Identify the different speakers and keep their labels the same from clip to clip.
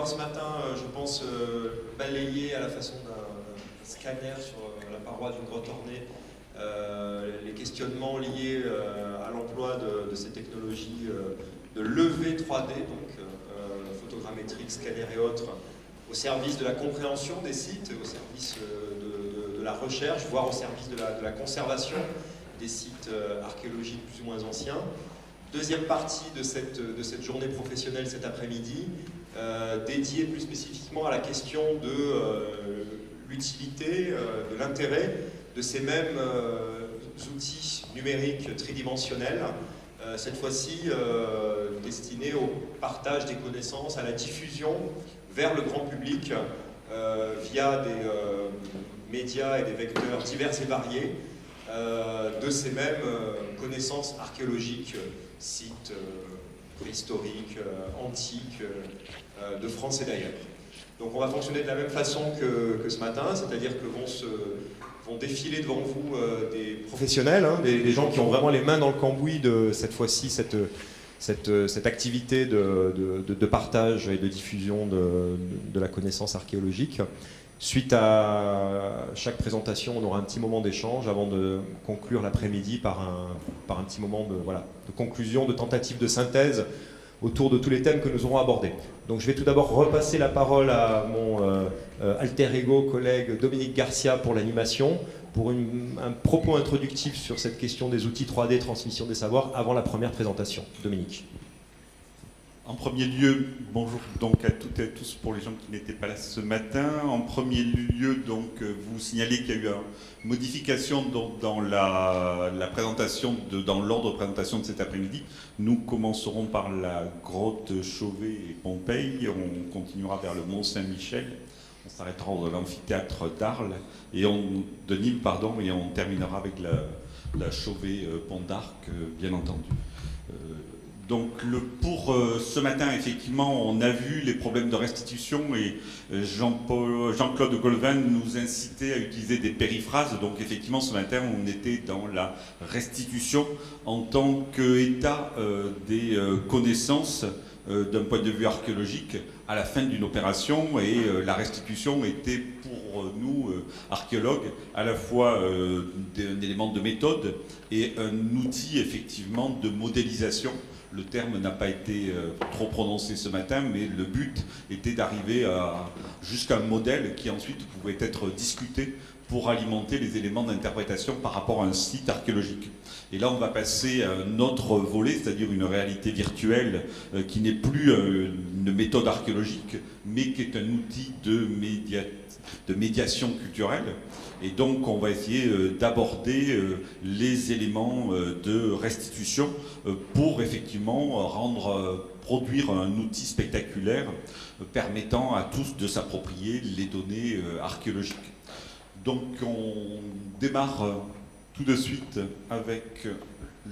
Speaker 1: avoir ce matin, je pense, balayé à la façon d'un scanner sur la paroi d'une grotte ornée les questionnements liés à l'emploi de ces technologies de levée 3D, donc photogrammétrique, scanner et autres, au service de la compréhension des sites, au service de la recherche, voire au service de la conservation des sites archéologiques plus ou moins anciens. Deuxième partie de cette journée professionnelle cet après-midi, dédiée plus spécifiquement à la question de l'utilité, de l'intérêt de ces mêmes outils numériques tridimensionnels, cette fois-ci destinés au partage des connaissances, à la diffusion vers le grand public via des médias et des vecteurs divers et variés de ces mêmes connaissances archéologiques, sites préhistoriques, antiques, de France et d'ailleurs. Donc on va fonctionner de la même façon que ce matin, c'est-à-dire que vont défiler devant vous des professionnels, hein, des gens qui ont vraiment les mains dans le cambouis de cette fois-ci, cette activité de partage et de diffusion de la connaissance archéologique. Suite à chaque présentation, on aura un petit moment d'échange avant de conclure l'après-midi par un petit moment de conclusion, de tentative de synthèse autour de tous les thèmes que nous aurons abordés. Donc je vais tout d'abord repasser la parole à mon alter ego collègue Dominique Garcia pour l'animation, pour un propos introductif sur cette question des outils 3D transmission des savoirs avant la première présentation. Dominique.
Speaker 2: En premier lieu, bonjour donc à toutes et à tous pour les gens qui n'étaient pas là ce matin. En premier lieu, donc, vous signalez qu'il y a eu une modification dans la présentation, dans l'ordre de présentation de cet après-midi. Nous commencerons par la grotte Chauvet et Pompeii, on continuera vers le Mont Saint-Michel, on s'arrêtera dans l'amphithéâtre d'Arles, de Nîmes, et on terminera avec la Chauvet Pont d'Arc, bien entendu. Donc pour ce matin, effectivement, on a vu les problèmes de restitution et Jean-Claude Golvin nous incitait à utiliser des périphrases. Donc effectivement, ce matin, on était dans la restitution en tant qu'état des connaissances d'un point de vue archéologique à la fin d'une opération. Et la restitution était pour nous, archéologues, à la fois un élément de méthode et un outil effectivement de modélisation. Le terme n'a pas été trop prononcé ce matin, mais le but était d'arriver jusqu'à un modèle qui ensuite pouvait être discuté pour alimenter les éléments d'interprétation par rapport à un site archéologique. Et là, on va passer à un autre volet, c'est-à-dire une réalité virtuelle qui n'est plus une méthode archéologique, mais qui est un outil de médiation culturelle. Et donc, on va essayer d'aborder les éléments de restitution pour effectivement produire un outil spectaculaire permettant à tous de s'approprier les données archéologiques. Donc, on démarre tout de suite avec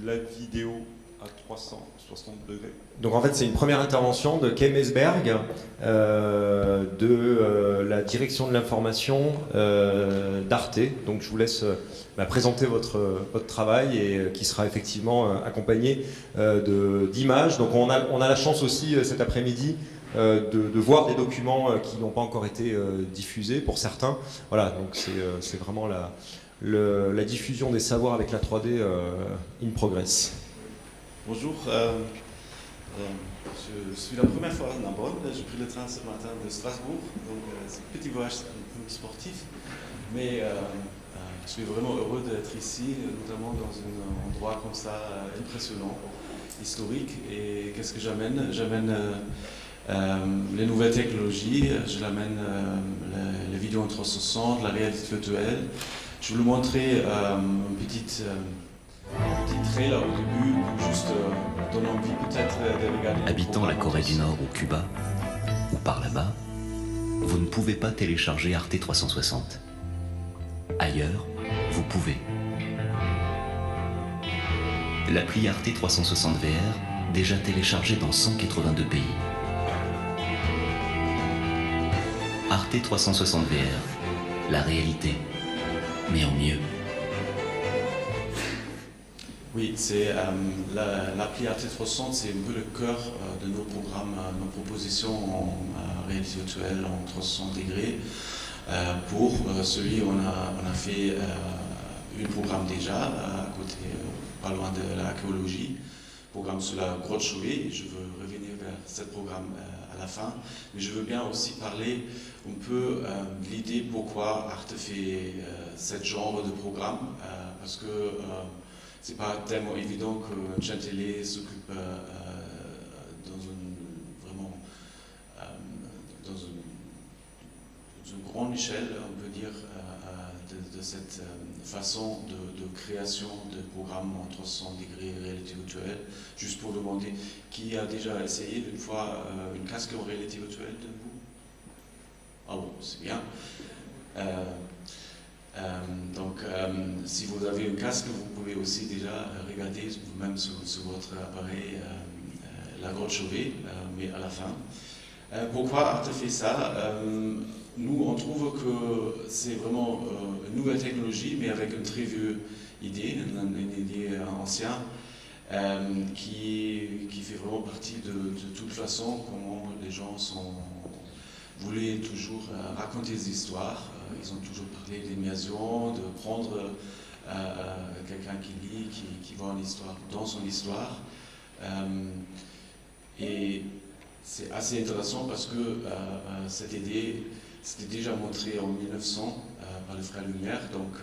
Speaker 2: la vidéo à 360 degrés.
Speaker 1: Donc en fait c'est une première intervention de Kay Mesberg de la direction de l'information d'Arte. Donc je vous laisse présenter votre travail et qui sera effectivement accompagné d'images. Donc on a la chance aussi cet après-midi de voir des documents qui n'ont pas encore été diffusés pour certains. Voilà, donc c'est vraiment la diffusion des savoirs avec la 3D in progress.
Speaker 3: Bonjour, je suis la première fois à Narbonne. J'ai pris le train ce matin de Strasbourg, donc c'est un petit voyage un peu sportif, mais je suis vraiment heureux d'être ici, notamment dans un endroit comme ça impressionnant, historique. Et qu'est-ce que j'amène? J'amène les nouvelles technologies, je l'amène les vidéos en 360, la réalité virtuelle. Je vais vous montrer un petit trailer au début pour juste donner envie peut-être de regarder.
Speaker 4: Habitant la Corée du Nord ou Cuba, ou par là-bas, vous ne pouvez pas télécharger Arte 360. Ailleurs, vous pouvez. L'appli Arte 360 VR, déjà téléchargée dans 182 pays. Arte 360 VR, la réalité, mais en mieux.
Speaker 3: Oui, c'est l'appli RT360, c'est un peu le cœur de nos programmes, nos propositions en réalité virtuelle en 360 degrés. Pour celui où on a fait un programme déjà à côté, pas loin de l'archéologie, programme sur la grotte Chauvet. Je veux revenir vers ce programme à la fin, mais je veux bien aussi parler un peu de l'idée pourquoi Arte fait ce genre de programme, parce que c'est pas tellement évident qu'une chaîne télé s'occupe dans une grande échelle, on peut dire, de cette façon de création de programmes en 360 degrés réalité virtuelle. Juste pour demander, qui a déjà essayé une fois une casque en réalité virtuelle de vous? Ah bon, c'est bien. Donc, si vous avez un casque, vous pouvez aussi déjà regarder vous-même sur votre appareil la grotte Chauvet, mais à la fin. Pourquoi Arte fait ça? Nous, on trouve que c'est vraiment une nouvelle technologie, mais avec une très vieille idée, une idée ancienne, qui fait vraiment partie de toute façon comment les gens voulaient toujours raconter des histoires. Ils ont toujours parlé de l'immersion, de prendre quelqu'un qui lit, qui voit une histoire dans son histoire. Et c'est assez intéressant parce que cette idée, c'était déjà montré en 1900 par les Frères Lumière, donc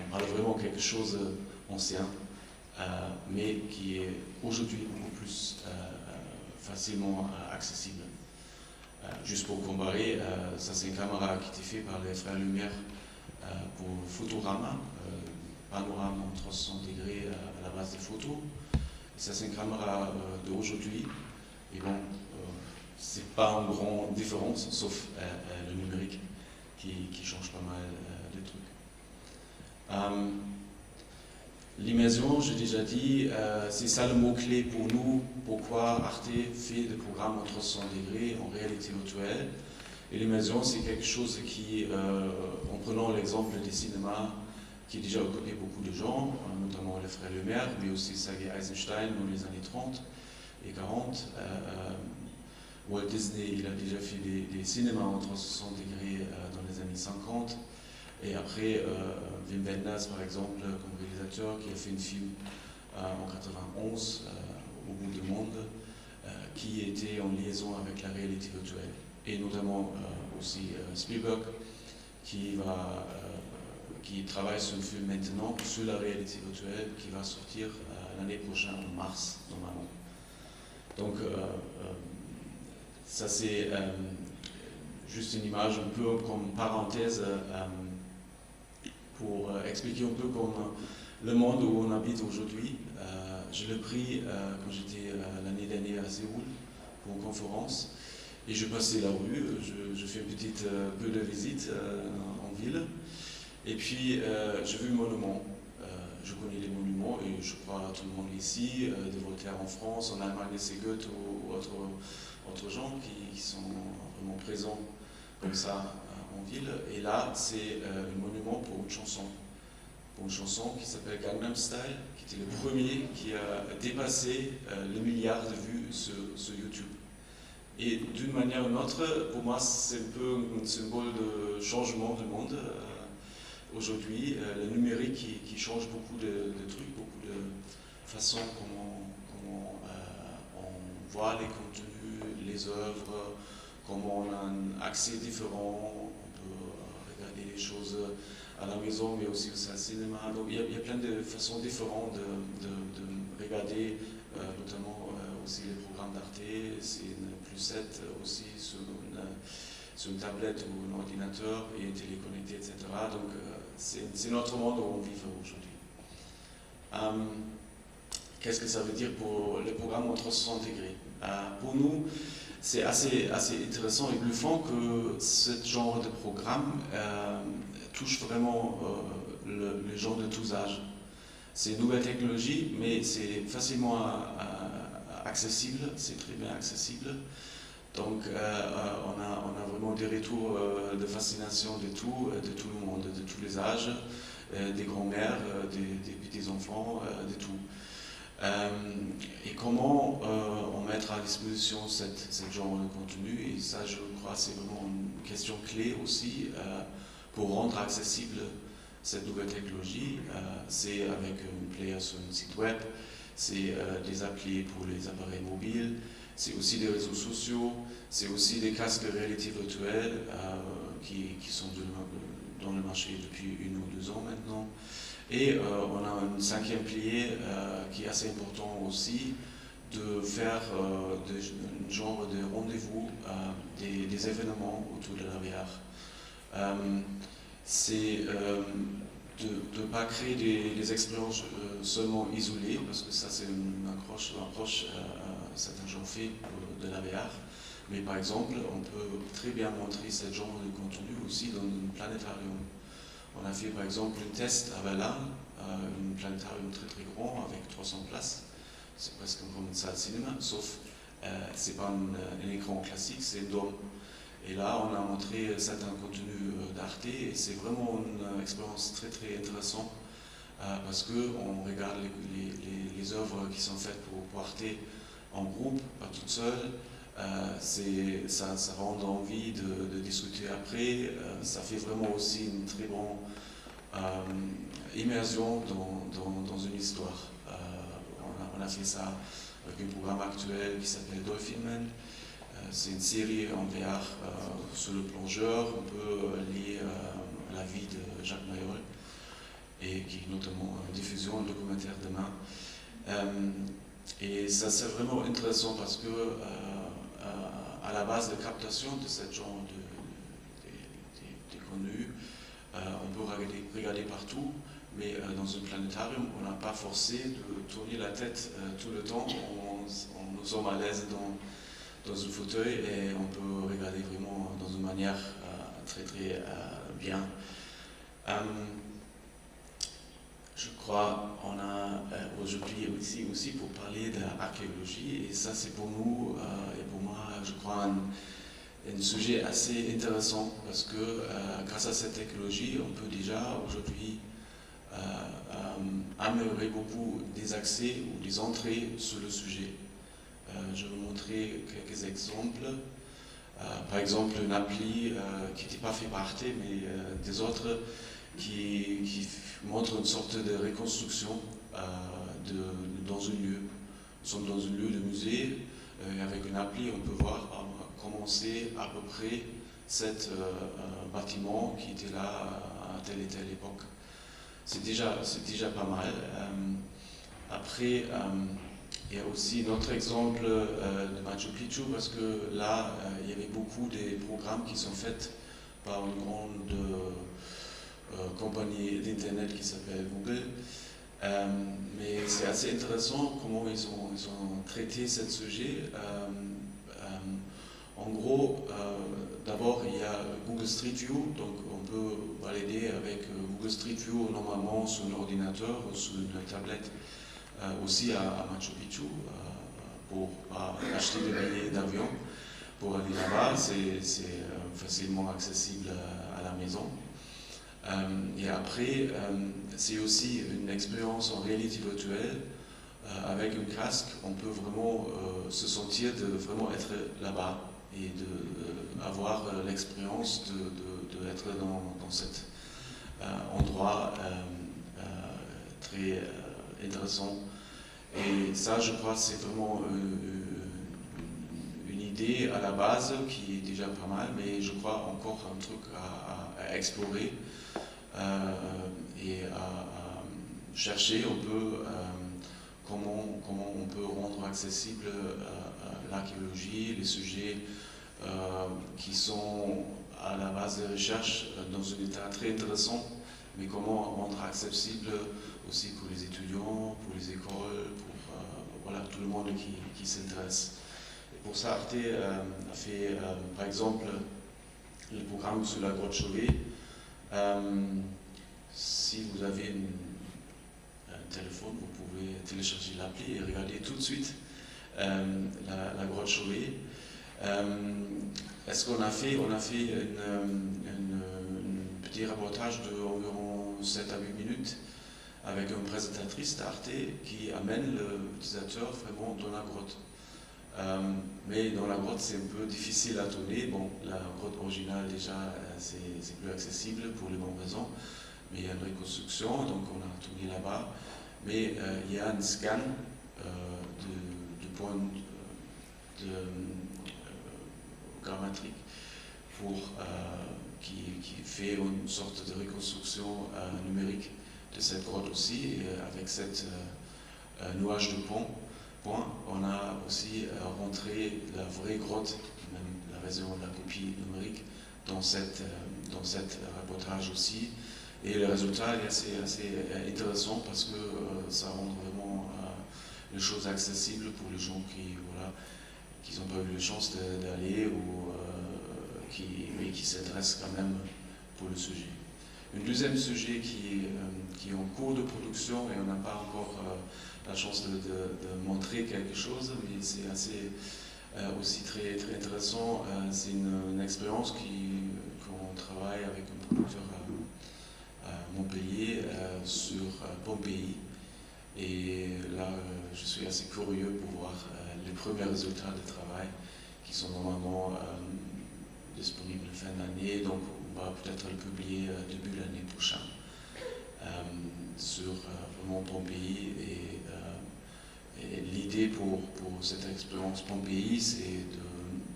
Speaker 3: on parle vraiment de quelque chose d'ancien, mais qui est aujourd'hui beaucoup plus facilement accessible. Juste pour comparer, ça c'est une caméra qui a été faite par les Frères Lumière pour Photorama, panorama en 360 degrés à la base des photos. Et ça c'est une caméra d'aujourd'hui. Et bon, c'est pas une grande différence, sauf le numérique qui change pas mal de trucs. L'immersion, j'ai déjà dit, c'est ça le mot-clé pour nous, pourquoi Arte fait des programmes en 360 degrés en réalité virtuelle. Et l'immersion, c'est quelque chose qui, en prenant l'exemple des cinémas, qui a déjà occupé beaucoup de gens, notamment les Frères Lumière, mais aussi Sergei Eisenstein dans les années 30 et 40. Walt Disney, il a déjà fait des cinémas en 360 degrés dans les années 50. Et après, Wim Wenders, par exemple, comme réalisateur, qui a fait un film en 91, Au bout du monde, qui était en liaison avec la réalité virtuelle. Et notamment aussi Spielberg, qui travaille sur un film maintenant sur la réalité virtuelle, qui va sortir l'année prochaine, en mars, normalement. Donc, ça c'est juste une image un peu comme parenthèse pour expliquer un peu comme le monde où on habite aujourd'hui. Je l'ai pris quand j'étais l'année dernière à Séoul pour une conférence et je passais la rue, je fais une petite peu de visite en ville et puis j'ai vu un monument. Je connais les monuments et je crois tout le monde ici, de Voltaire en France, en Allemagne c'est Goethe ou autres gens qui sont vraiment présents comme ça en ville. Et là, c'est un monument pour une chanson qui s'appelle Gangnam Style, qui était le premier qui a dépassé le milliard de vues sur YouTube. Et d'une manière ou d'une autre, pour moi, c'est un peu un symbole de changement du monde. Aujourd'hui, le numérique qui change beaucoup de trucs, beaucoup de façons comment on voit les contenus, les œuvres, comment on a un accès différent, on peut regarder les choses à la maison, mais aussi au cinéma. Donc il y a plein de façons différentes de regarder, notamment aussi les programmes d'Arte. C'est une plus 7 aussi sur une tablette ou un ordinateur et une télé connectée, etc. Donc c'est notre monde où on vit aujourd'hui. Qu'est-ce que ça veut dire pour les programmes en 360 degrés? Pour nous, c'est assez intéressant et bluffant que ce genre de programme touche vraiment les gens de tous âges. C'est une nouvelle technologie, mais c'est facilement accessible, c'est très bien accessible. Donc on a vraiment des retours de fascination de tout le monde, de tous les âges, des grands-mères, des petits-enfants, de tout. Et comment on mettre à disposition cette genre de contenu. Et ça, je crois, c'est vraiment une question clé aussi pour rendre accessible cette nouvelle technologie. C'est avec une player sur un site web, c'est des applis pour les appareils mobiles, c'est aussi des réseaux sociaux, c'est aussi des casques de réalité virtuelle qui sont dans le marché depuis 1 ou 2 ans maintenant. Et on a un 5e pilier qui est assez important aussi, de faire un genre de rendez-vous, des événements autour de la VR. C'est de ne pas créer des expériences seulement isolées, parce que ça c'est une approche certains gens fait de la VR. Mais par exemple, on peut très bien montrer ce genre de contenu aussi dans un planétarium. On a fait par exemple un test à Valhalla, un planétarium très très grand avec 300 places. C'est presque comme une salle de cinéma, sauf c'est pas un écran classique, c'est un dôme. Et là, on a montré certains contenus d'Arte et c'est vraiment une expérience très très intéressante parce qu'on regarde les œuvres qui sont faites pour Arte en groupe, pas toute seule. Ça rend envie de discuter après. Ça fait vraiment aussi une très bonne immersion dans une histoire. On a fait ça avec un programme actuel qui s'appelle Dolphin Man. C'est une série en VR sur le plongeur. On peut lier la vie de Jacques Mayol et qui est notamment en diffusion, un documentaire demain. Et ça c'est vraiment intéressant parce que à la base de captation de ce genre de contenus, on peut regarder partout, mais dans un planétarium, on n'a pas forcé de tourner la tête tout le temps. On nous sommes à l'aise dans un fauteuil et on peut regarder vraiment dans une manière très très bien. Je crois qu'on a aujourd'hui aussi pour parler de l'archéologie et ça c'est pour nous et pour moi je crois un sujet assez intéressant parce que grâce à cette technologie on peut déjà aujourd'hui améliorer beaucoup des accès ou des entrées sur le sujet. Je vais vous montrer quelques exemples. Par exemple, une appli qui n'était pas faite par Arte, mais des autres qui montrent une sorte de reconstruction dans un lieu. Nous sommes dans un lieu de musée, avec une appli, on peut voir comment c'est à peu près cet bâtiment qui était là à telle et telle époque. C'est déjà pas mal. Après, il y a aussi un autre exemple de Machu Picchu parce que là, il y avait beaucoup des programmes qui sont faits par une grande compagnie d'internet qui s'appelle Google. Mais c'est assez intéressant comment ils ont traité ce sujet. En gros, d'abord il y a Google Street View, donc on peut valider avec Google Street View normalement sur un ordinateur ou sur une tablette. Aussi à Machu Picchu pour acheter des billets d'avion pour aller là-bas, c'est facilement accessible à la maison. Et après, c'est aussi une expérience en réalité virtuelle. Avec un casque, on peut vraiment se sentir de vraiment être là-bas et d'avoir l'expérience d'être dans cet endroit très intéressant. Et ça, je crois, c'est vraiment une idée à la base qui est déjà pas mal, mais je crois encore un truc à explorer et à chercher un peu comment on peut rendre accessible l'archéologie, les sujets qui sont à la base de recherche dans un état très intéressant, mais comment rendre accessible aussi pour les étudiants, pour les écoles, pour tout le monde qui s'intéresse. Et pour ça, Arte a fait, par exemple, le programme sur la grotte Chauvet. Si vous avez un téléphone, vous pouvez télécharger l'appli et regarder tout de suite la grotte Chauvet. Est-ce qu'on a fait un petit reportage d'environ 7 à 8 minutes avec une présentatrice d'Arte qui amène l'utilisateur vraiment dans la grotte. Mais dans la grotte, c'est un peu difficile à tourner. Bon, la grotte originale, déjà, c'est plus accessible pour les bonnes raisons. Mais il y a une reconstruction, donc on a tourné là-bas. Mais il y a un scan de points grammatriques qui fait une sorte de reconstruction numérique de cette grotte aussi. Et avec cette nuage de points, on a aussi rentré la vraie grotte, même la version de la copie numérique, dans cette reportage aussi. Et le résultat est assez intéressant parce que ça rend vraiment les choses accessibles pour les gens qui n'ont pas eu la chance d'aller ou mais qui s'intéressent quand même pour le sujet. Un deuxième sujet qui est en cours de production et on n'a pas encore la chance de montrer quelque chose, mais c'est aussi très, très intéressant. C'est une expérience qu'on travaille avec un producteur à Montpellier sur Pompéi. Et là, je suis assez curieux pour voir les premiers résultats de travail qui sont normalement disponibles fin d'année. Donc, on va peut-être le publier début de l'année prochaine sur vraiment Pompéi. Et l'idée pour cette expérience Pompéi, c'est de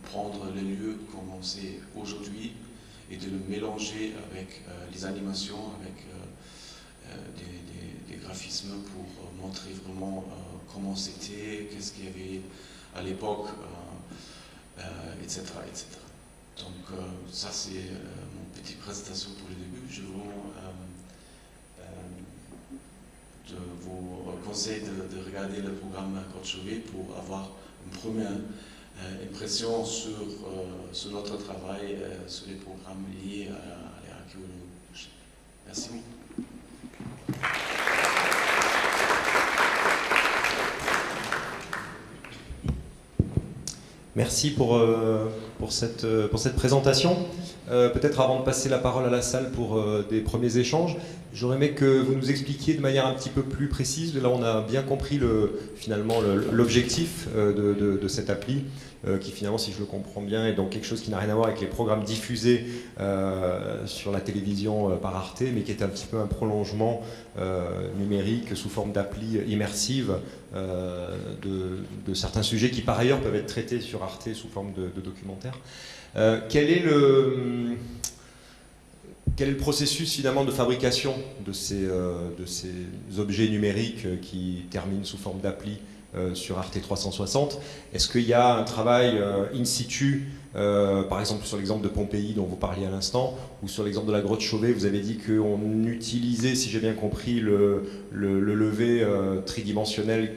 Speaker 3: prendre les lieux comme on sait aujourd'hui et de le mélanger avec les animations, avec des graphismes pour montrer vraiment comment c'était, qu'est-ce qu'il y avait à l'époque, etc., etc. Donc ça c'est mon petite présentation pour le début. Je vous conseille de regarder le programme Grotte Chauvet pour avoir une première impression sur notre travail, sur les programmes liés à l'archéologie. Merci beaucoup.
Speaker 5: Merci pour cette présentation. Peut-être avant de passer la parole à la salle pour des premiers échanges, j'aurais aimé que vous nous expliquiez de manière un petit peu plus précise. Là, on a bien compris finalement l'objectif de cette appli, qui finalement, si je le comprends bien, est donc quelque chose qui n'a rien à voir avec les programmes diffusés sur la télévision par Arte, mais qui est un petit peu un prolongement numérique sous forme d'appli immersive de certains sujets qui par ailleurs peuvent être traités sur Arte sous forme de documentaire. Quel est le processus finalement de fabrication de ces objets numériques qui terminent sous forme d'appli sur Arte 360? Est-ce qu'il y a un travail in situ, par exemple sur l'exemple de Pompéi dont vous parliez à l'instant, ou sur l'exemple de la grotte Chauvet, vous avez dit qu'on utilisait, si j'ai bien compris, le levé tridimensionnel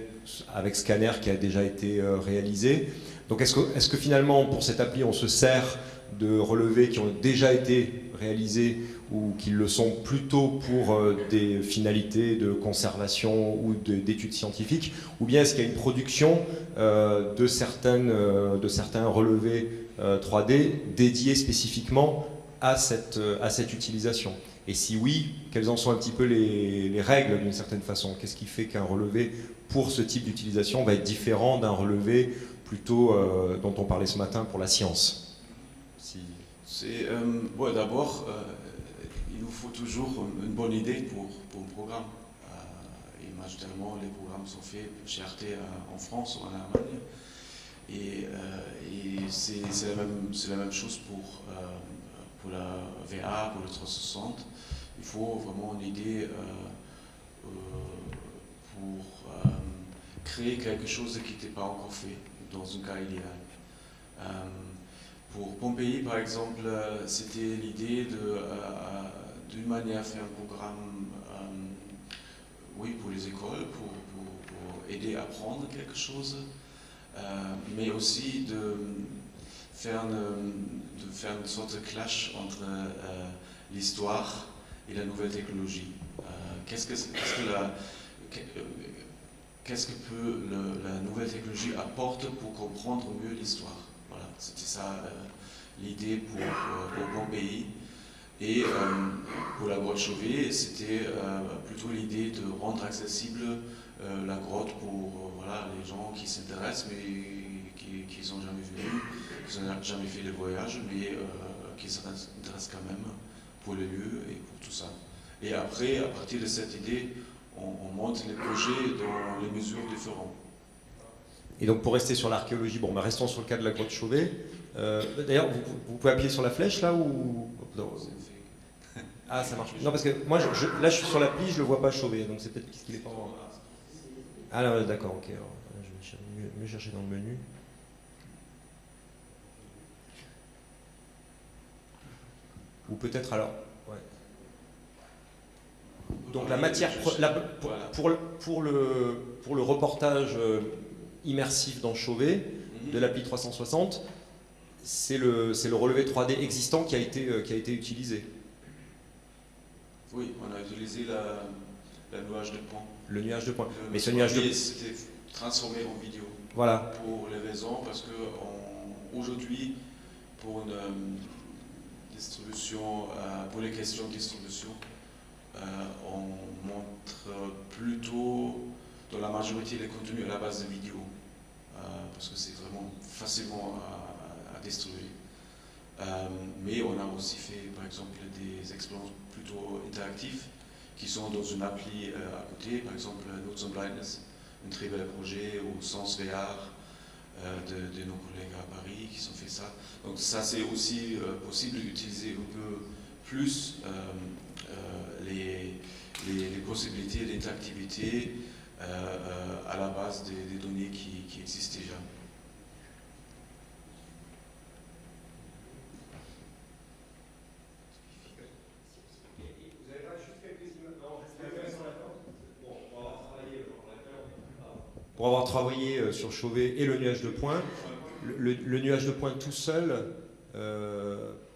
Speaker 5: avec scanner qui a déjà été réalisé. Donc est-ce que finalement pour cette appli on se sert de relevés qui ont déjà été réalisés ou qui le sont plutôt pour des finalités de conservation ou d'études scientifiques, ou bien est-ce qu'il y a une production de certains relevés 3D dédiés spécifiquement à cette utilisation? Et si oui, quelles en sont un petit peu les règles d'une certaine façon? Qu'est-ce qui fait qu'un relevé pour ce type d'utilisation va être différent d'un relevé plutôt dont on parlait ce matin pour la science?
Speaker 3: D'abord, il nous faut toujours une bonne idée pour un programme. Et majoritairement, les programmes sont faits chez Arte en France ou en Allemagne. Et c'est la même chose pour la VA, pour le 360. Il faut vraiment une idée pour créer quelque chose qui n'était pas encore fait dans un cas idéal. Pour Pompéi, par exemple, c'était l'idée d'une manière faire un programme pour les écoles, pour aider à apprendre quelque chose, mais aussi de faire une sorte de clash entre l'histoire et la nouvelle technologie. Qu'est-ce que la nouvelle technologie apporte pour comprendre mieux l'histoire? Voilà, c'était ça l'idée pour Pompéi. Et pour la grotte Chauvet, c'était plutôt l'idée de rendre accessible la grotte pour voilà, les gens qui s'intéressent, mais qui n'ont jamais venu, qui n'ont jamais fait le voyage, mais qui s'intéressent quand même pour le lieu et pour tout ça. Et après, à partir de cette idée, on monte les projets dans les mesures différentes.
Speaker 5: Et donc pour rester sur l'archéologie, bon, restons sur le cas de la grotte Chauvet. D'ailleurs, vous pouvez appuyer sur la flèche là ou non. Ah, ça marche. Non, parce que moi, là, je suis sur l'appli, je le vois pas Chauvet, donc c'est peut-être parce qu'il est pas en... Ah là, d'accord, ok. Alors, je vais mieux chercher dans le menu. Ou peut-être alors. Ouais. Donc la matière pour le reportage immersif dans Chauvet de l'appli 360, c'est le relevé 3D existant qui a été utilisé.
Speaker 3: Oui, on a utilisé la nuage de points.
Speaker 5: Le nuage de points. Mais ce nuage de points,
Speaker 3: c'était transformé en vidéo.
Speaker 5: Voilà.
Speaker 3: Pour les raisons, parce que aujourd'hui, pour une distribution, pour les questions de distribution, on montre plutôt dans la majorité des contenus à la base de vidéos, parce que c'est vraiment facilement à distribuer. Mais on a aussi fait par exemple des expériences plutôt interactives qui sont dans une appli à côté, par exemple Notes on Blindness, un très bel projet au Sens VR de nos collègues à Paris qui ont fait ça. Donc ça c'est aussi possible d'utiliser un peu plus les possibilités d'interactivité à la base des données qui existent déjà.
Speaker 5: Pour avoir travaillé sur Chauvet et le nuage de points, le nuage de points tout seul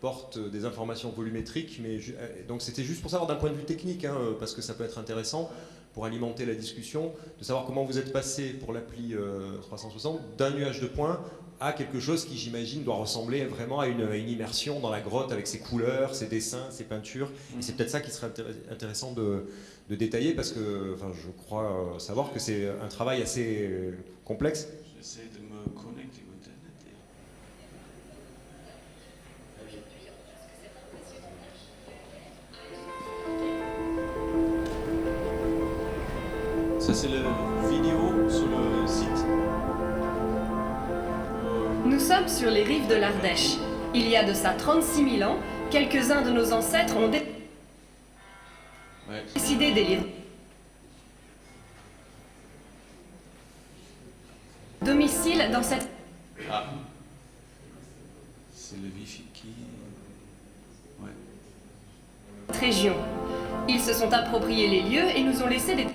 Speaker 5: porte des informations volumétriques, mais donc c'était juste pour savoir d'un point de vue technique, parce que ça peut être intéressant pour alimenter la discussion, de savoir comment vous êtes passé pour l'appli 360 d'un nuage de points à quelque chose qui, j'imagine, doit ressembler vraiment à une immersion dans la grotte avec ses couleurs, ses dessins, ses peintures. Et c'est peut-être ça qui serait intéressant de détailler, parce que je crois savoir que c'est un travail assez complexe.
Speaker 3: J'essaie de me connecter au Internet. Ça c'est la vidéo sur le site.
Speaker 6: Nous sommes sur les rives de l'Ardèche. Il y a de ça 36 000 ans, quelques-uns de nos ancêtres ont décidé d'élire domicile dans cette
Speaker 3: C'est le Wi-Fi qui... Ouais.
Speaker 6: région. Ils se sont appropriés les lieux et nous ont laissé des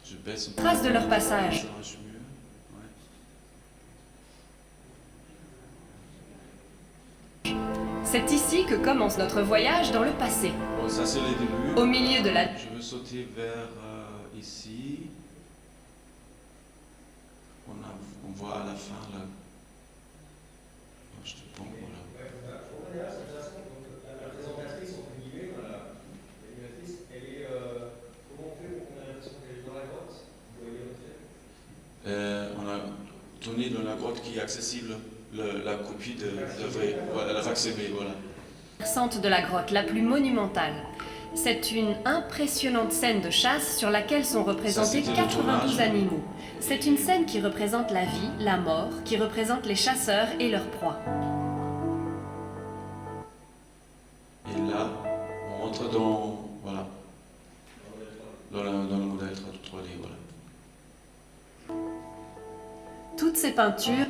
Speaker 3: Je baisse un peu
Speaker 6: traces de leur passage.
Speaker 3: Ça marche mieux. Ouais.
Speaker 6: C'est ici que commence notre voyage dans le passé.
Speaker 3: Bon, ça c'est les débuts.
Speaker 6: Au milieu de la...
Speaker 3: Je veux sauter vers ici. On voit à la fin là. Je te prends, voilà.
Speaker 5: La présentatrice, entre guillemets, l'animatrice, elle est... comment on fait pour qu'on ait l'impression qu'elle est dans la grotte?
Speaker 3: On a donné dans la grotte qui est accessible la copie de vrai, voilà, la facsimile, voilà.
Speaker 6: De la grotte la plus monumentale. C'est une impressionnante scène de chasse sur laquelle sont représentés 92 animaux. C'est une scène qui représente la vie, la mort, qui représente les chasseurs et leurs proies.
Speaker 3: Et là, on rentre dans, voilà, dans le modèle 3D, voilà.
Speaker 6: Toutes ces peintures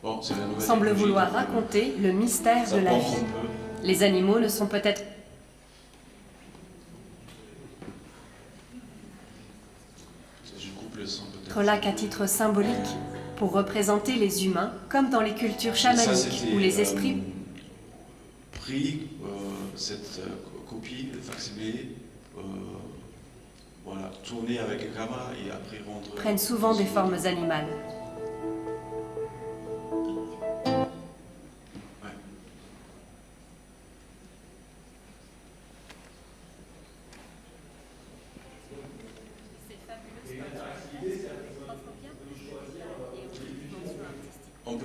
Speaker 3: Bon, c'est la nouvelle
Speaker 6: semblent
Speaker 3: technologie,
Speaker 6: vouloir
Speaker 3: donc,
Speaker 6: raconter le mystère
Speaker 3: ça
Speaker 6: de la
Speaker 3: pompe
Speaker 6: vie.
Speaker 3: un peu.
Speaker 6: Les animaux ne sont peut-être
Speaker 3: Je coupe le son peut-être.
Speaker 6: là qu'à titre symbolique, pour représenter les humains, comme dans les cultures chamaniques où les esprits
Speaker 3: pris cette copie, le facsimilé, voilà, tourner avec un caméra et après rendre...
Speaker 6: prennent souvent des formes animales.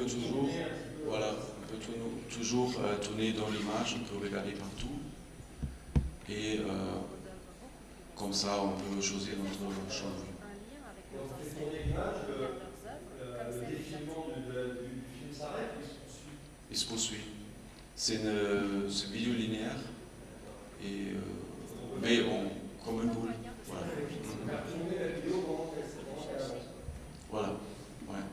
Speaker 3: toujours, voilà, toujours tourner dans l'image, on peut regarder partout. Et comme ça, on peut choisir notre champ de vue.
Speaker 5: Donc, vous tournez l'image, le défilement du film s'arrête ou il se poursuit?
Speaker 3: Il se poursuit. C'est une vidéo linéaire, et, mais comme une boule. Voilà.
Speaker 5: Tourner la vidéo pendant qu'elle avance.
Speaker 3: Voilà. Ouais.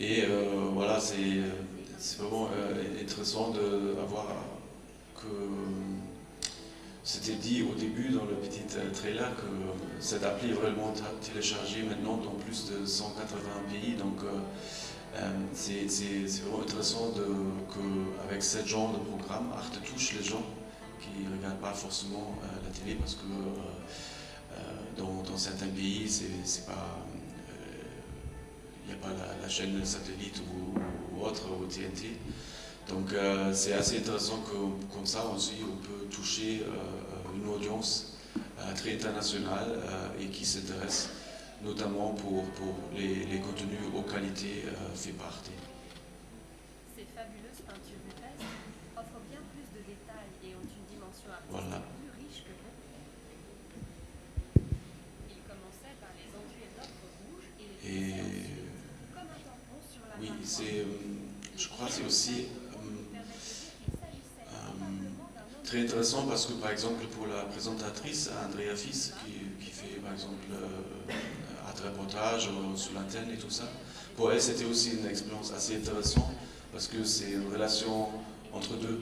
Speaker 3: Et voilà, c'est vraiment intéressant d'avoir que c'était dit au début dans le petit trailer que cette appli est vraiment téléchargée maintenant dans plus de 180 pays. Donc c'est vraiment intéressant qu'avec ce genre de programme, Arte touche les gens qui ne regardent pas forcément la télé parce que dans certains pays, c'est pas. Il n'y a pas la chaîne satellite ou autre, au TNT. Donc c'est assez intéressant que comme ça aussi on peut toucher une audience très internationale et qui s'intéresse notamment pour les contenus aux qualités faits par Arte.
Speaker 6: Ces fabuleuses peintures rupestres offrent bien plus de détails et ont une dimension artistique
Speaker 3: Voilà.
Speaker 6: plus riche que vous. Il commençait par les enduits d'ocre rouge et les comme un tampon sur la
Speaker 3: Oui,
Speaker 6: paroi.
Speaker 3: je crois que c'est aussi très intéressant parce que par exemple pour la présentatrice Andrea Fils qui fait par exemple un reportage sur l'antenne et tout ça, pour elle c'était aussi une expérience assez intéressante parce que c'est une relation entre deux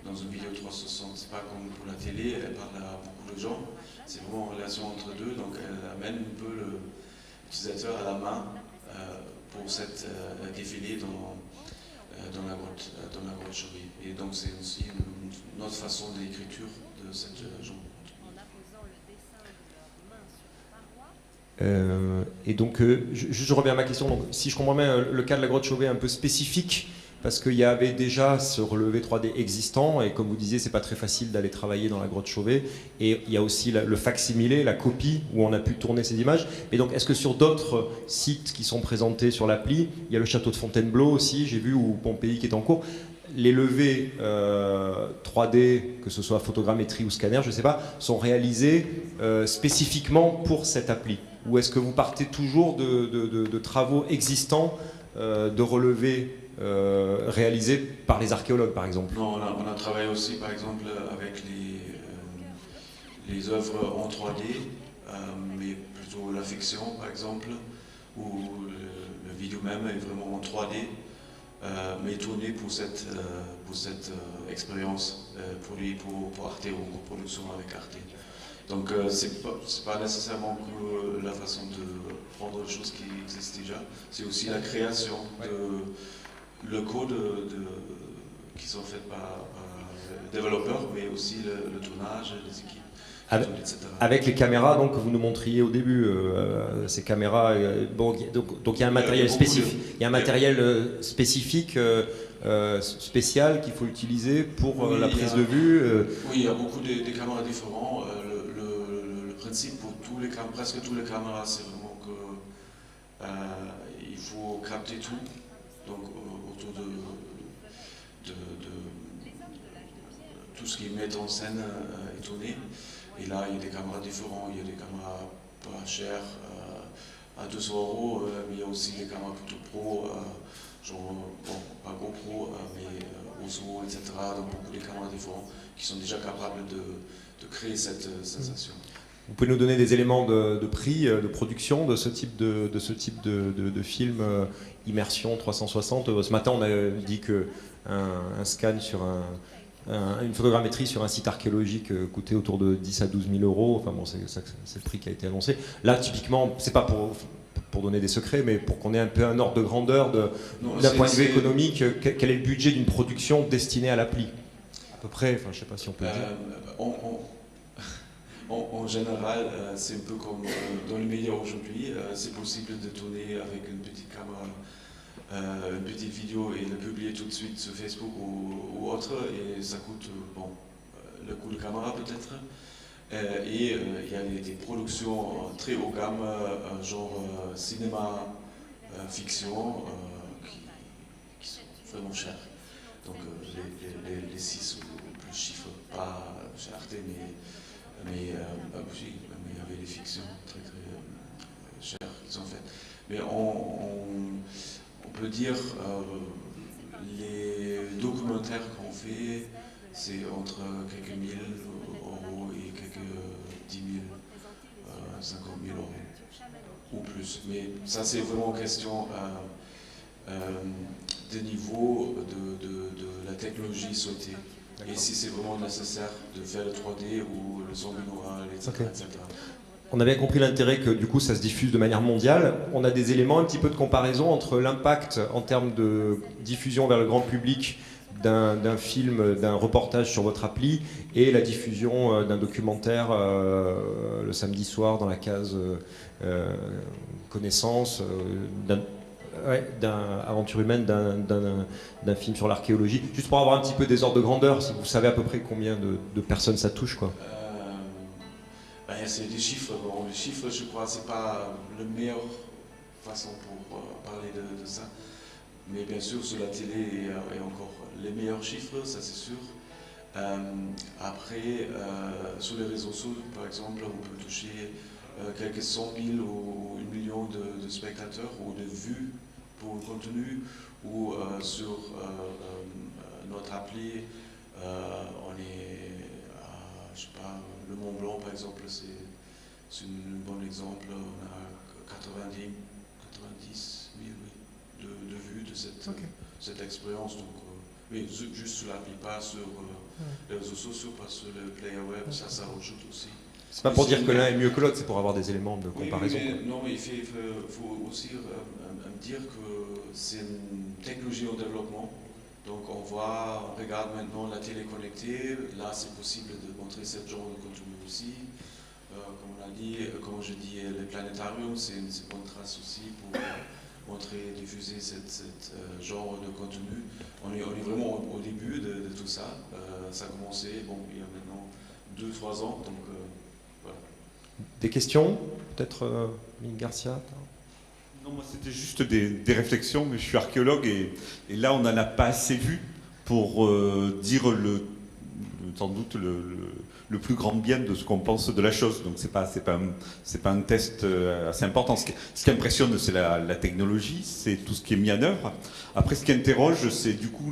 Speaker 3: dans une vidéo 360, c'est pas comme pour la télé, elle parle à beaucoup de gens, c'est vraiment une relation entre deux, donc elle amène un peu l'utilisateur à la main pour cette défilé dans la grotte Chauvet. Et donc c'est aussi une autre façon d'écriture de cette genre.
Speaker 6: En apposant le dessin de leurs mains sur la paroi.
Speaker 5: Et donc, je reviens à ma question. Donc, si je comprends bien, le cas de la grotte Chauvet est un peu spécifique parce qu'il y avait déjà sur le V3D existant, et comme vous disiez, c'est pas très facile d'aller travailler dans la grotte Chauvet. Et il y a aussi le facsimilé, la copie, où on a pu tourner ces images. Et donc, est-ce que sur d'autres sites qui sont présentés sur l'appli, il y a le château de Fontainebleau aussi, j'ai vu, ou Pompéi qui est en cours, les levées 3D, que ce soit photogrammétrie ou scanner, je ne sais pas, sont réalisés spécifiquement pour cette appli? Ou est-ce que vous partez toujours de travaux existants, de relevés réalisés par les archéologues, par exemple?
Speaker 3: Non, on a travaillé aussi, par exemple, avec les œuvres en 3D, mais plutôt la fiction, par exemple, où le vidéo même est vraiment en 3D, mais tourné pour cette expérience pour Arte ou en production avec Arte. Donc c'est pas nécessairement que la façon de prendre des choses qui existent déjà, c'est aussi la création de le code qui sont faits par les développeurs, mais aussi le tournage, les équipes, etc.
Speaker 5: Avec les caméras donc, que vous nous montriez au début, ces caméras, bon, donc il y a un matériel spécifique, il y a un matériel spécifique, spécial qu'il faut utiliser pour la prise de vue.
Speaker 3: Oui, il y a beaucoup de caméras différents. Le principe pour presque tous les caméras, c'est vraiment que il faut capter tout, donc autour de tout ce qui met en scène est tourné. Et là, il y a des caméras différentes, il y a des caméras pas chères, à 200 €, mais il y a aussi des caméras plutôt pro, genre, bon, pas GoPro, mais Osmo, etc. Donc beaucoup de caméras différentes qui sont déjà capables de créer cette sensation.
Speaker 5: Vous pouvez nous donner des éléments de prix, de production de ce type de film immersion 360? Ce matin, on a dit qu'un scan sur une photogrammétrie sur un site archéologique coûtait autour de 10 à 12 000 €. Enfin bon, c'est le prix qui a été annoncé. Là, typiquement, c'est pas pour donner des secrets, mais pour qu'on ait un peu un ordre de grandeur d'un point de vue économique, quel est le budget d'une production destinée à l'appli? À peu près, enfin, je sais pas si on peut le dire.
Speaker 3: En général, c'est un peu comme dans les médias aujourd'hui, c'est possible de tourner avec une petite caméra, une petite vidéo et la publier tout de suite sur Facebook ou autre, et ça coûte, bon, le coût de caméra peut-être. Et il y a des productions très haut gamme, genre cinéma, fiction, qui sont vraiment chères. Donc les 6 ou plus chiffres, pas chez Arte, mais il y avait des fictions très chères qu'ils ont faites. Mais on peut dire les documentaires qu'on fait, c'est entre quelques mille euros et quelques 10 000, 50 000 euros ou plus. Mais ça, c'est vraiment question de niveau de la technologie souhaitée. Et si c'est vraiment nécessaire de faire le 3D ou le son binaural, etc.
Speaker 5: Okay.
Speaker 3: etc.
Speaker 5: On a bien compris l'intérêt que du coup ça se diffuse de manière mondiale. On a des éléments, un petit peu de comparaison entre l'impact en termes de diffusion vers le grand public d'un film, d'un reportage sur votre appli et la diffusion d'un documentaire le samedi soir dans la case connaissance, d'un aventure humaine, d'un film sur l'archéologie. Juste pour avoir un petit peu des ordres de grandeur, si vous savez à peu près combien de personnes ça touche, quoi.
Speaker 3: C'est des chiffres. Bon, les chiffres, je crois, c'est pas la meilleure façon pour parler de ça. Mais bien sûr, sur la télé, il y a encore les meilleurs chiffres, ça c'est sûr. Après, sur les réseaux sociaux, par exemple, on peut toucher quelques 100 000 ou 1 million de spectateurs ou de vues pour le contenu, ou sur notre appli, on est à, je sais pas, le Mont Blanc par exemple, c'est un bon exemple, on a 90 000 de vues de cette expérience. Donc, mais juste sur l'appli, pas sur les réseaux sociaux, pas sur le player web, ça rajoute aussi.
Speaker 5: C'est pas pour dire que l'un est mieux que l'autre, c'est pour avoir des éléments de comparaison.
Speaker 3: Oui, mais, non, mais il faut aussi dire que c'est une technologie en développement. Donc on regarde maintenant la télé connectée. Là, c'est possible de montrer ce genre de contenu aussi. Comme on a dit, comme je dis, les planétariums, c'est une bonne trace aussi pour montrer, diffuser ce genre de contenu. On est vraiment au début de tout ça. Ça a commencé, il y a maintenant 2-3 ans. Donc, voilà.
Speaker 5: Des questions? Peut-être Mine Garcia?
Speaker 2: Non, moi c'était juste des réflexions, mais je suis archéologue et là on n'en a pas assez vu pour dire sans doute le plus grand bien de ce qu'on pense de la chose. Donc c'est pas un test assez important. Ce qui impressionne, c'est la technologie, c'est tout ce qui est mis en œuvre. Après, ce qui interroge, c'est du coup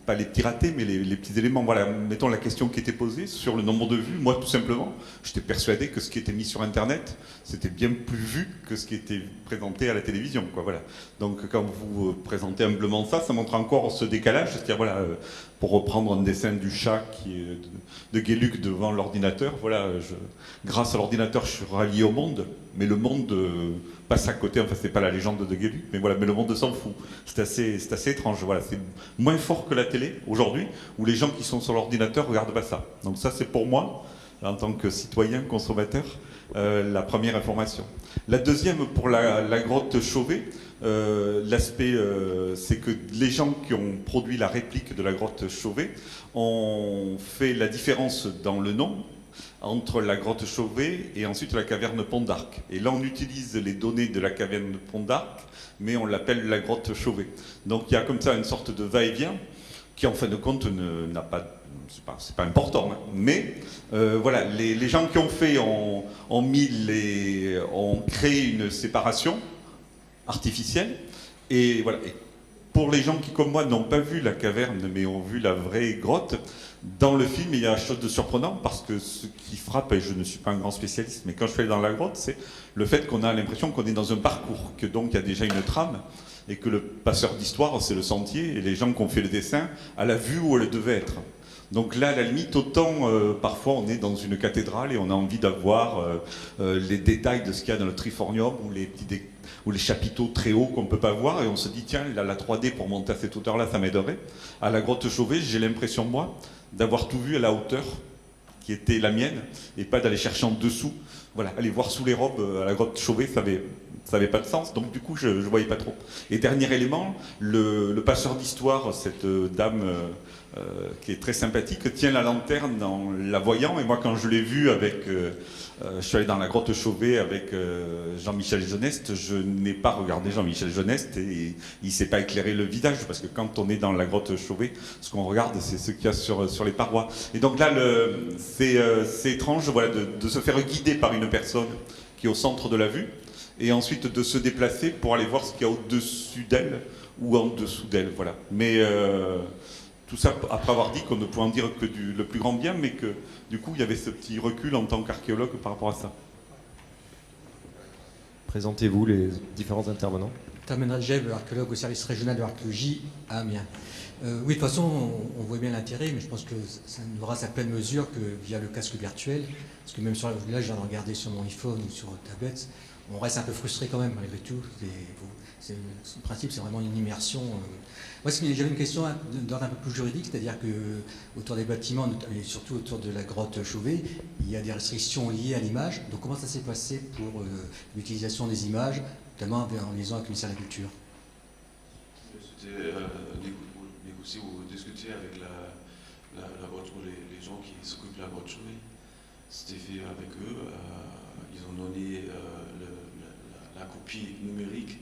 Speaker 2: pas les petits ratés, mais les petits éléments. Voilà, mettons la question qui était posée sur le nombre de vues. Moi, tout simplement, j'étais persuadé que ce qui était mis sur Internet, c'était bien plus vu que ce qui était présenté à la télévision, quoi. Voilà. Donc, quand vous présentez humblement ça montre encore ce décalage. C'est-à-dire, voilà, pour reprendre un dessin du chat qui est de Gueluc devant l'ordinateur, voilà, grâce à l'ordinateur, je suis rallié au monde, mais le monde passe à côté. Enfin, c'est pas la légende de Gueluc, mais voilà, mais le monde s'en fout. C'est assez étrange. Voilà, c'est moins fort que la télé aujourd'hui, où les gens qui sont sur l'ordinateur regardent pas ça. Donc ça, c'est pour moi, en tant que citoyen, consommateur, la première information. La deuxième, pour la grotte Chauvet, l'aspect, c'est que les gens qui ont produit la réplique de la grotte Chauvet ont fait la différence dans le nom entre la grotte Chauvet et ensuite la caverne Pont d'Arc. Et là, on utilise les données de la caverne Pont d'Arc, mais on l'appelle la grotte Chauvet. Donc il y a comme ça une sorte de va-et-vient qui, en fin de compte, n'a pas... C'est pas important, hein. Mais voilà, les gens qui ont fait ont créé une séparation artificielle. Et voilà. Et pour les gens qui, comme moi, n'ont pas vu la caverne, mais ont vu la vraie grotte, dans le film, il y a quelque chose de surprenant, parce que ce qui frappe, et je ne suis pas un grand spécialiste, mais quand je suis allé dans la grotte, c'est le fait qu'on a l'impression qu'on est dans un parcours, que donc il y a déjà une trame, et que le passeur d'histoire, c'est le sentier, et les gens qui ont fait le dessin, à la vue où elle devait être. Donc là, à la limite, autant parfois on est dans une cathédrale et on a envie d'avoir les détails de ce qu'il y a dans le triforium ou les chapiteaux très hauts qu'on ne peut pas voir, et on se dit, tiens, la 3D pour monter à cette hauteur-là, ça m'aiderait. À la grotte Chauvet, j'ai l'impression, moi, d'avoir tout vu à la hauteur qui était la mienne, et pas d'aller chercher en dessous. Voilà, aller voir sous les robes à la grotte Chauvet, ça avait pas de sens, donc du coup, je voyais pas trop. Et dernier élément, le passeur d'histoire, cette dame qui est très sympathique, tient la lanterne en la voyant. Et moi, quand je l'ai vu je suis allé dans la grotte Chauvet avec Jean-Michel Geneste, je n'ai pas regardé Jean-Michel Geneste et il ne s'est pas éclairé le visage, parce que quand on est dans la grotte Chauvet, ce qu'on regarde, c'est ce qu'il y a sur les parois. Et donc là, c'est étrange, voilà, de se faire guider par une personne qui est au centre de la vue, et ensuite de se déplacer pour aller voir ce qu'il y a au-dessus d'elle ou en dessous d'elle. Voilà. Mais tout ça après avoir dit qu'on ne pouvait en dire que le plus grand bien, mais que du coup il y avait ce petit recul en tant qu'archéologue par rapport à ça.
Speaker 5: Présentez-vous les différents intervenants.
Speaker 7: Tamen Radjeb, archéologue au service régional de l'archéologie à Amiens. Oui, de toute façon, on voit bien l'intérêt, mais je pense que ça n'aura sa pleine mesure que via le casque virtuel. Parce que même là, je viens de regarder sur mon iPhone ou sur tablette, on reste un peu frustré quand même, malgré tout. Le principe, c'est vraiment une immersion. Moi, j'avais une question d'ordre un peu plus juridique, c'est-à-dire que autour des bâtiments, et surtout autour de la grotte Chauvet, il y a des restrictions liées à l'image. Donc, comment ça s'est passé pour l'utilisation des images, notamment en liaison avec le ministère de la Culture?
Speaker 3: C'était négocier ou discuter avec la grotte, les gens qui s'occupent de la grotte Chauvet. C'était fait avec eux. Ils ont donné la copie numérique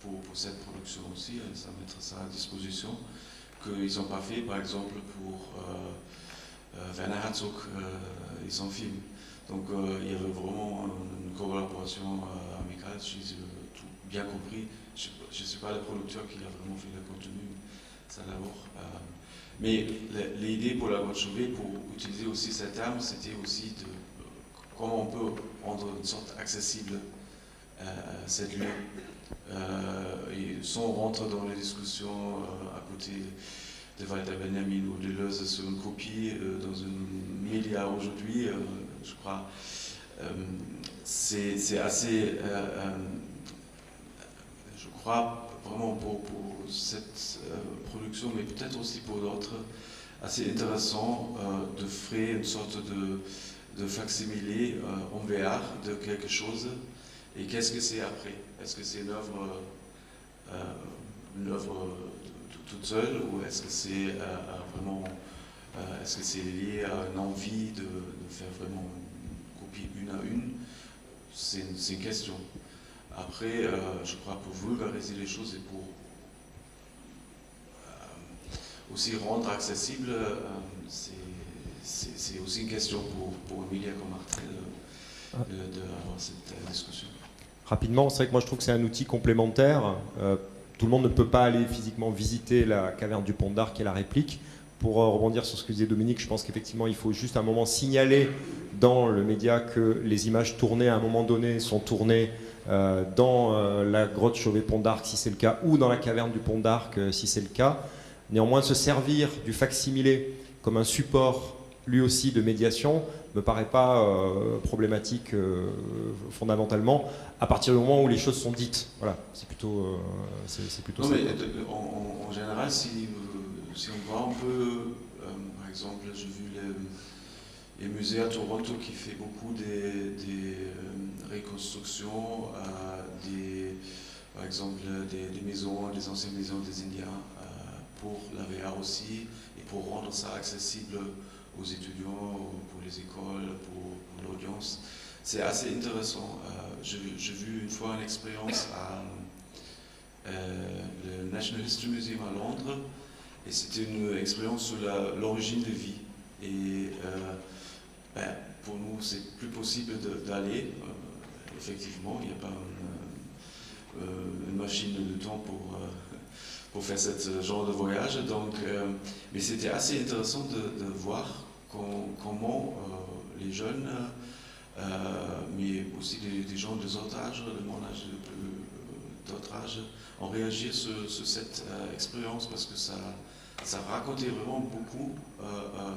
Speaker 3: pour cette production aussi, ça mettre ça à disposition, qu'ils n'ont pas fait par exemple pour Werner Herzog et son film. Donc il y avait vraiment une collaboration amicale, j'ai tout bien compris. Je ne sais pas le producteur qui a vraiment fait le contenu, ça d'abord. Mais l'idée pour la grotte Chauvet, pour utiliser aussi ce terme, c'était aussi de comment on peut rendre une sorte accessible cette lieu. Et sans rentrer dans les discussions à côté de Walter Benjamin ou de Deleuze sur une copie dans un média aujourd'hui, je crois, c'est assez, je crois vraiment pour cette production, mais peut-être aussi pour d'autres, assez intéressant de faire une sorte de facsimilé en VR de quelque chose. Et qu'est-ce que c'est après? Est-ce que c'est une œuvre toute seule, ou est-ce que c'est vraiment, est-ce que c'est lié à une envie de faire vraiment une copie une à une? C'est une question. Après, je crois pour vulgariser les choses et pour aussi rendre accessible, c'est aussi une question pour un média comme Artel d'avoir cette discussion.
Speaker 5: Rapidement, c'est vrai que moi je trouve que c'est un outil complémentaire. Tout le monde ne peut pas aller physiquement visiter la caverne du Pont d'Arc et la réplique. Pour rebondir sur ce que disait Dominique, je pense qu'effectivement il faut juste un moment signaler dans le média que les images tournées à un moment donné sont tournées dans la grotte Chauvet-Pont d'Arc si c'est le cas, ou dans la caverne du Pont d'Arc si c'est le cas. Néanmoins, se servir du facsimilé comme un support lui aussi de médiation me paraît pas problématique fondamentalement à partir du moment où les choses sont dites. Voilà, c'est plutôt
Speaker 3: non,
Speaker 5: ça.
Speaker 3: Mais en général, si on voit un peu, par exemple, j'ai vu les musées à Toronto qui fait beaucoup des reconstructions, par exemple des maisons, des anciennes maisons des Indiens pour la VR aussi, et pour rendre ça accessible aux étudiants, pour les écoles, pour l'audience. C'est assez intéressant. J'ai vu une fois une expérience à le National History Museum à Londres, et c'était une expérience sur l'origine de vie. Et pour nous, c'est plus possible d'aller. Effectivement, il n'y a pas une machine de temps pour faire ce genre de voyage. Donc, mais c'était assez intéressant de voir comment les jeunes, mais aussi des gens de autres âges, de mon âge, d'autres âges, ont réagi sur cette expérience, parce que ça racontait vraiment beaucoup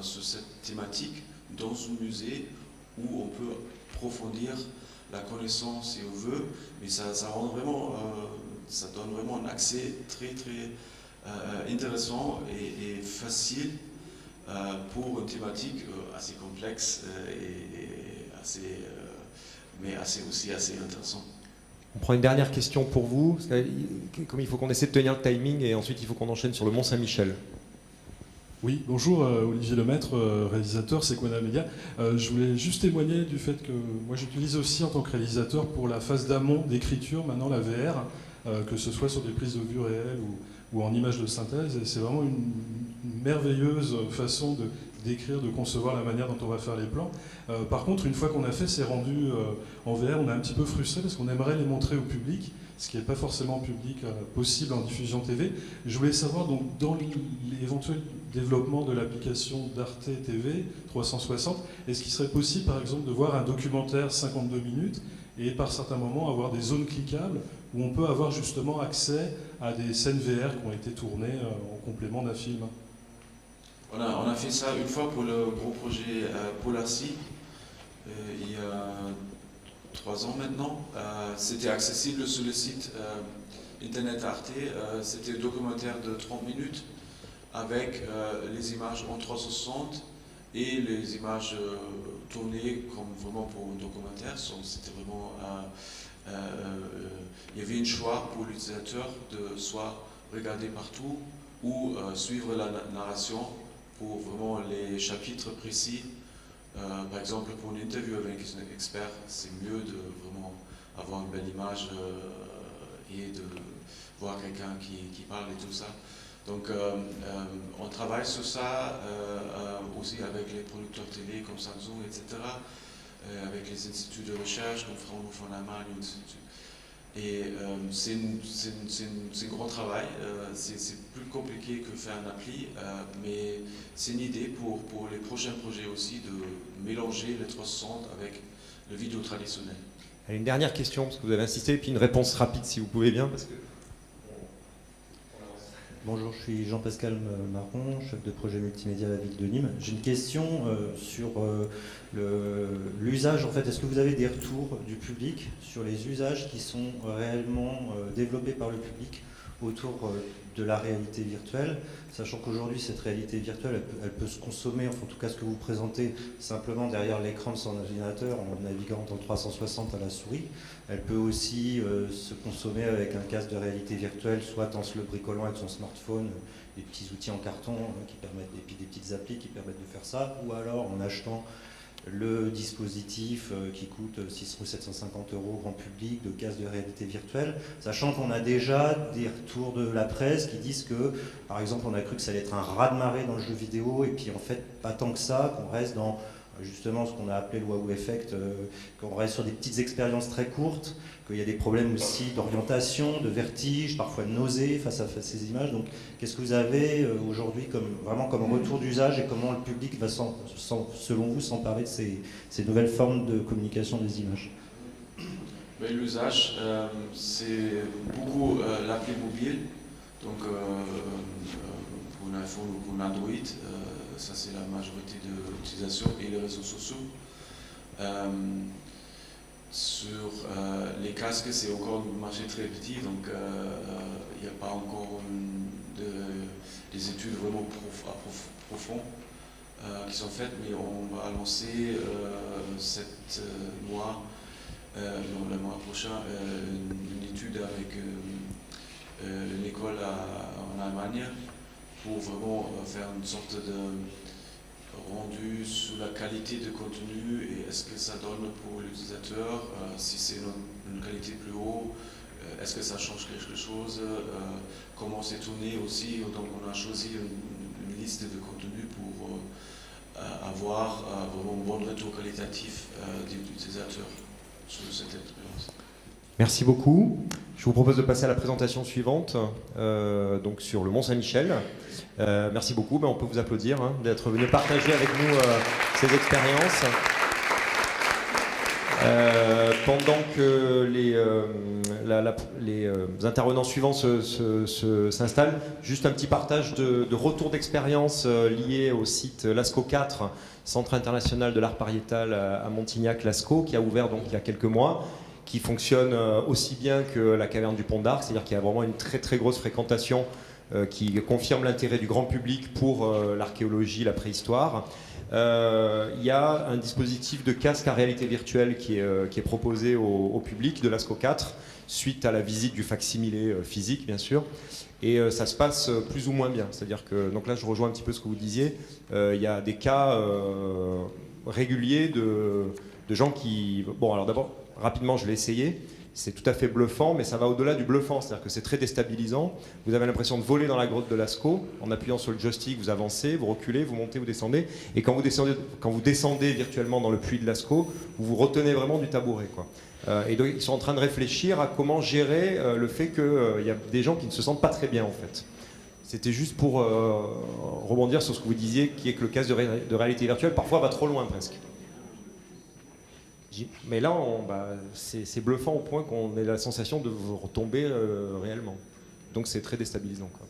Speaker 3: sur cette thématique dans un musée où on peut approfondir la connaissance si on veut, mais ça donne vraiment un accès très très intéressant et facile pour une thématique assez complexe mais aussi assez intéressant.
Speaker 5: On prend une dernière question pour vous, parce que, comme il faut qu'on essaie de tenir le timing et ensuite il faut qu'on enchaîne sur le Mont Saint-Michel.
Speaker 8: Oui, bonjour, Olivier Lemaître, réalisateur Sequana Media. Je voulais juste témoigner du fait que moi j'utilise aussi en tant que réalisateur pour la phase d'amont d'écriture, maintenant la VR, que ce soit sur des prises de vue réelles ou en images de synthèse. Et c'est vraiment une merveilleuse façon d'écrire, de concevoir la manière dont on va faire les plans. Par contre, une fois qu'on a fait ces rendus en VR, on est un petit peu frustré parce qu'on aimerait les montrer au public, ce qui n'est pas forcément possible en diffusion TV. Je voulais savoir, donc, dans l'éventuel développement de l'application d'Arte TV 360, est-ce qu'il serait possible, par exemple, de voir un documentaire 52 minutes et par certains moments avoir des zones cliquables où on peut avoir justement accès à des scènes VR qui ont été tournées en complément d'un film?
Speaker 3: On a fait ça une fois pour le gros projet Polar Sea, il y a 3 ans maintenant. C'était accessible sur le site internet Arte. C'était un documentaire de 30 minutes avec les images en 360 et les images tournées comme vraiment pour un documentaire. C'était vraiment, il y avait un choix pour l'utilisateur de soit regarder partout ou suivre la narration pour vraiment les chapitres précis. Par exemple, pour une interview avec un expert, c'est mieux de vraiment avoir une belle image et de voir quelqu'un qui parle et tout ça. Donc, on travaille sur ça aussi avec les producteurs télé comme Samsung, etc., avec les instituts de recherche comme Fraunhofer en Allemagne. Et c'est un grand travail, c'est plus compliqué que faire un appli, mais c'est une idée pour les prochains projets aussi de mélanger les 360 avec le vidéo traditionnel.
Speaker 5: Allez, une dernière question, parce que vous avez insisté, et puis une réponse rapide si vous pouvez bien. Parce que...
Speaker 9: Bonjour, je suis Jean-Pascal Marron, chef de projet multimédia à la ville de Nîmes. J'ai une question sur l'usage. En fait, est-ce que vous avez des retours du public sur les usages qui sont réellement développés par le public autour de la réalité virtuelle, sachant qu'aujourd'hui cette réalité virtuelle elle peut se consommer, enfin, en tout cas ce que vous présentez simplement derrière l'écran de son ordinateur en naviguant dans le 360 à la souris. Elle peut aussi se consommer avec un casque de réalité virtuelle, soit en se le bricolant avec son smartphone, des petits outils en carton qui permettent, et puis des petites applis qui permettent de faire ça, ou alors en achetant le dispositif qui coûte 600 ou 750 € grand public de casque de réalité virtuelle, sachant qu'on a déjà des retours de la presse qui disent que, par exemple, on a cru que ça allait être un raz-de-marée dans le jeu vidéo, et puis en fait, pas tant que ça, qu'on reste dans justement ce qu'on a appelé le wow effect, qu'on reste sur des petites expériences très courtes, qu'il y a des problèmes aussi d'orientation, de vertige, parfois de nausée face à ces images. Donc qu'est-ce que vous avez aujourd'hui comme retour d'usage, et comment le public va, selon vous, s'emparer de ces nouvelles formes de communication des images?
Speaker 3: L'usage, c'est beaucoup l'appli mobile, donc pour un iPhone ou pour un Android, ça c'est la majorité de l'utilisation, et les réseaux sociaux. Sur les casques, c'est encore un marché très petit, donc il n'y a pas encore des études vraiment profondes qui sont faites, mais on va lancer cette mois, le mois prochain, une étude avec une école en Allemagne pour vraiment faire une sorte de rendu sur la qualité de contenu et est-ce que ça donne pour l'utilisateur, si c'est une qualité plus haute, est-ce que ça change quelque chose, comment c'est tourné aussi. Donc on a choisi une liste de contenus pour avoir vraiment un bon retour qualitatif des utilisateurs sur cette expérience.
Speaker 5: Merci beaucoup. Je vous propose de passer à la présentation suivante, donc sur le Mont-Saint-Michel. Merci beaucoup, on peut vous applaudir d'être venu partager avec nous ces expériences. Pendant que les intervenants suivants s'installent, juste un petit partage de retour d'expérience lié au site Lascaux 4, Centre international de l'art pariétal à Montignac-Lascaux, qui a ouvert donc il y a quelques mois, qui fonctionne aussi bien que la caverne du Pont d'Arc, c'est-à-dire qu'il y a vraiment une très très grosse fréquentation qui confirme l'intérêt du grand public pour l'archéologie, la préhistoire. Il y a un dispositif de casque à réalité virtuelle qui est proposé au public de l'ASCO 4, suite à la visite du facsimilé physique, bien sûr. Et ça se passe plus ou moins bien. C'est-à-dire que, donc là je rejoins un petit peu ce que vous disiez, il y a des cas réguliers de gens qui... Bon, alors d'abord, rapidement, je l'ai essayé. C'est tout à fait bluffant, mais ça va au-delà du bluffant. C'est-à-dire que c'est très déstabilisant. Vous avez l'impression de voler dans la grotte de Lascaux. En appuyant sur le joystick, vous avancez, vous reculez, vous montez, vous descendez. Et quand vous descendez virtuellement dans le puits de Lascaux, vous vous retenez vraiment du tabouret, quoi. Et donc, ils sont en train de réfléchir à comment gérer le fait qu'il y a des gens qui ne se sentent pas très bien, en fait. C'était juste pour rebondir sur ce que vous disiez, qui est que le casque de réalité virtuelle, parfois, va trop loin, presque. Mais là, c'est bluffant au point qu'on ait la sensation de retomber réellement. Donc c'est très déstabilisant, quoi.